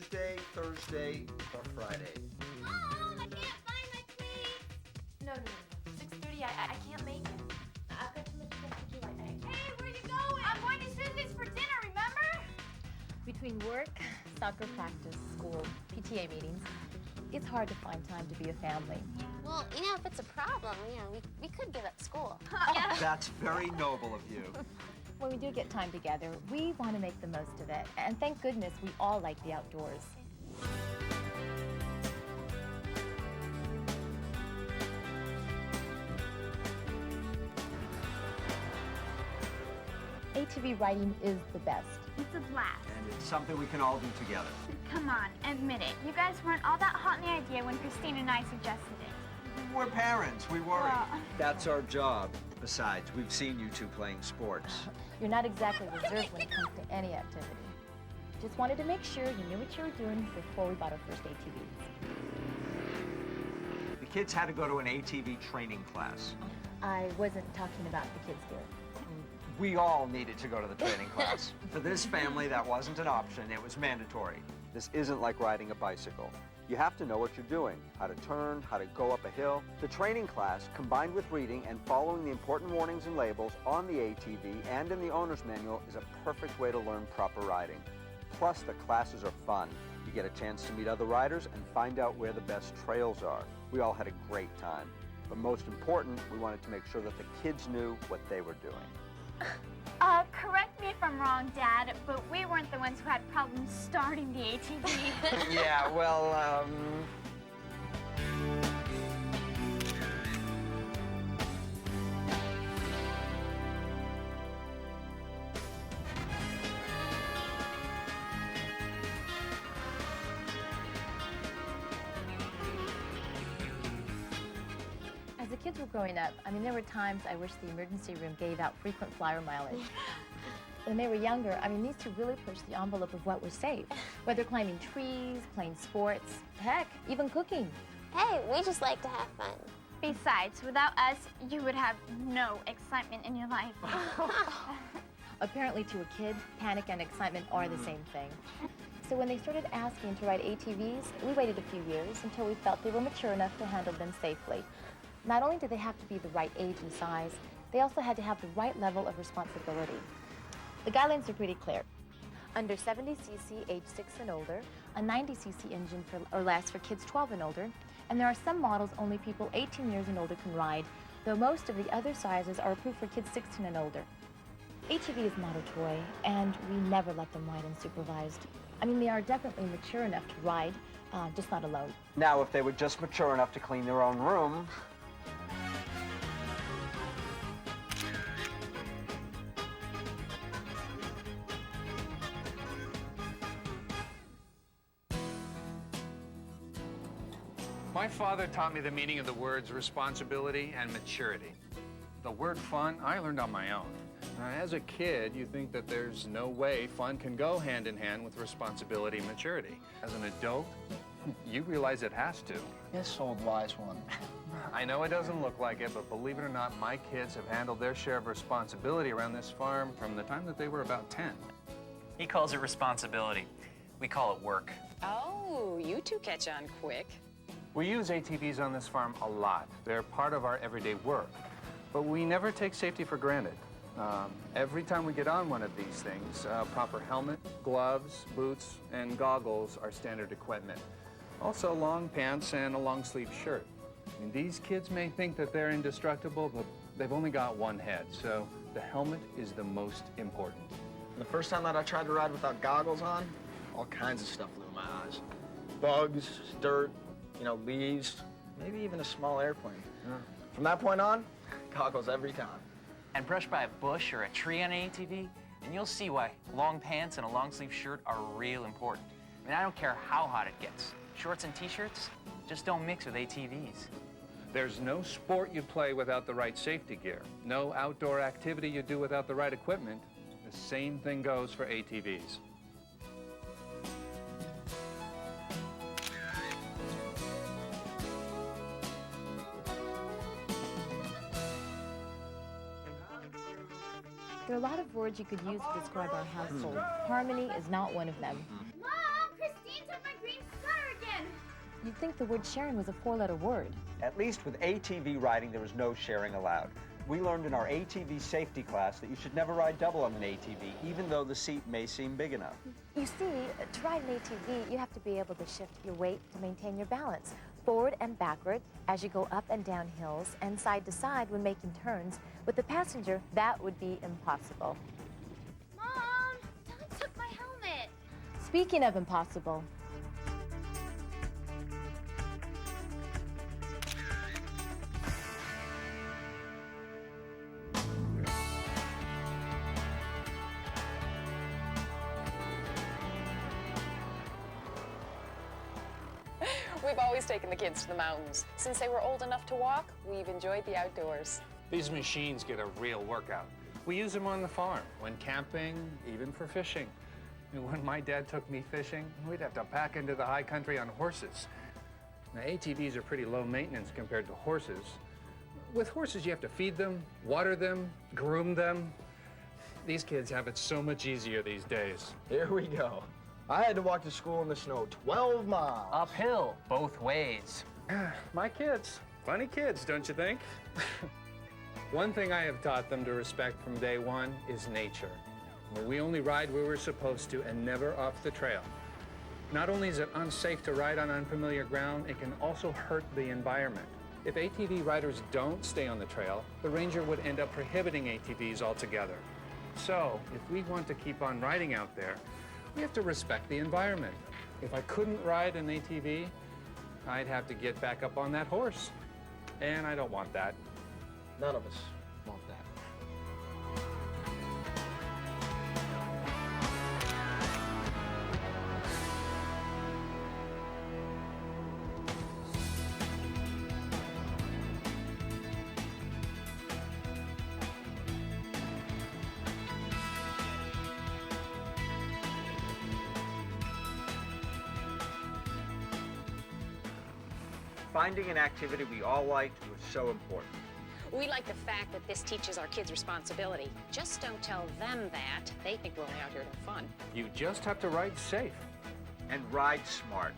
Tuesday, Thursday, or Friday. Mom, I can't find my cleats. No. 6:30, I can't make it. I've got too much stuff to do. Hey, where you going? I'm going to Susie's for dinner, remember? Between work, soccer practice, school, PTA meetings, it's hard to find time to be a family. Well, if it's a problem, we could give up school. That's very noble of you. When we do get time together, we want to make the most of it. And thank goodness we all like the outdoors. ATV riding is the best. It's a blast. And it's something we can all do together. Come on, admit it. You guys weren't all that hot in the idea when Christine and I suggested it. We're parents, we worry. Well. That's our job. Besides, we've seen you two playing sports. You're not exactly reserved when it comes to any activity. Just wanted to make sure you knew what you were doing before we bought our first ATVs. The kids had to go to an ATV training class. I wasn't talking about the kids, dear. We all needed to go to the training class. For this family, that wasn't an option, it was mandatory. This isn't like riding a bicycle. You have to know what you're doing, how to turn, how to go up a hill. The training class, combined with reading and following the important warnings and labels on the ATV and in the owner's manual, is a perfect way to learn proper riding. Plus, the classes are fun. You get a chance to meet other riders and find out where the best trails are. We all had a great time. But most important, we wanted to make sure that the kids knew what they were doing. Correct me if I'm wrong, Dad, but we weren't the ones who had problems starting the ATV. Yeah, well, As the kids were growing up, there were times I wish the emergency room gave out frequent flyer mileage. When they were younger, these two really pushed the envelope of what was safe. Whether climbing trees, playing sports, heck, even cooking. Hey, we just like to have fun. Besides, without us, you would have no excitement in your life. Apparently to a kid, panic and excitement are the same thing. So when they started asking to ride ATVs, we waited a few years until we felt they were mature enough to handle them safely. Not only did they have to be the right age and size, they also had to have the right level of responsibility. The guidelines are pretty clear. Under 70cc, age 6 and older, a 90cc engine or less for kids 12 and older, and there are some models only people 18 years and older can ride, though most of the other sizes are approved for kids 16 and older. ATV is not a toy, and we never let them ride unsupervised. They are definitely mature enough to ride, just not alone. now if they were just mature enough to clean their own room, My father taught me the meaning of the words responsibility and maturity. The word fun, I learned on my own. As a kid, you think that there's no way fun can go hand in hand with responsibility and maturity. As an adult, you realize it has to. Yes, old wise one. I know it doesn't look like it, but believe it or not, my kids have handled their share of responsibility around this farm from the time that they were about 10. He calls it responsibility. We call it work. Oh, you two catch on quick. We use ATVs on this farm a lot. They're part of our everyday work, but we never take safety for granted. Every time we get on one of these things, proper helmet, gloves, boots, and goggles are standard equipment. Also long pants and a long sleeve shirt. These kids may think that they're indestructible, but they've only got one head, so the helmet is the most important. The first time that I tried to ride without goggles on, all kinds of stuff flew in my eyes. Bugs, dirt, leaves, maybe even a small airplane. Yeah. From that point on, goggles every time. And brush by a bush or a tree on an ATV, and you'll see why long pants and a long sleeve shirt are real important. I don't care how hot it gets. Shorts and t-shirts just don't mix with ATVs. There's no sport you play without the right safety gear. No outdoor activity you do without the right equipment. The same thing goes for ATVs. There are a lot of words you could use to describe our household. Harmony is not one of them. Mom, Christine took You'd think the word sharing was a four-letter word. At least with ATV riding, there was no sharing allowed. We learned in our ATV safety class that you should never ride double on an ATV, even though the seat may seem big enough. You see, to ride an ATV, you have to be able to shift your weight to maintain your balance, forward and backward as you go up and down hills, and side to side when making turns. With the passenger, that would be impossible. Mom, someone took my helmet. Speaking of impossible, We've always taken the kids to the mountains. Since they were old enough to walk, we've enjoyed the outdoors. These machines get a real workout. We use them on the farm, when camping, even for fishing. And when my dad took me fishing, we'd have to pack into the high country on horses. Now, ATVs are pretty low maintenance compared to horses. With horses, you have to feed them, water them, groom them. These kids have it so much easier these days. Here we go. I had to walk to school in the snow 12 miles. Uphill, both ways. My kids, funny kids, don't you think? One thing I have taught them to respect from day one is nature. We only ride where we're supposed to and never off the trail. Not only is it unsafe to ride on unfamiliar ground, it can also hurt the environment. If ATV riders don't stay on the trail, the ranger would end up prohibiting ATVs altogether. So, if we want to keep on riding out there, we have to respect the environment. If I couldn't ride an ATV, I'd have to get back up on that horse. And I don't want that. None of us want that. Finding an activity we all liked was so important. We like the fact that this teaches our kids responsibility. Just don't tell them that. They think we're only out here to have fun. You just have to ride safe. And ride smart.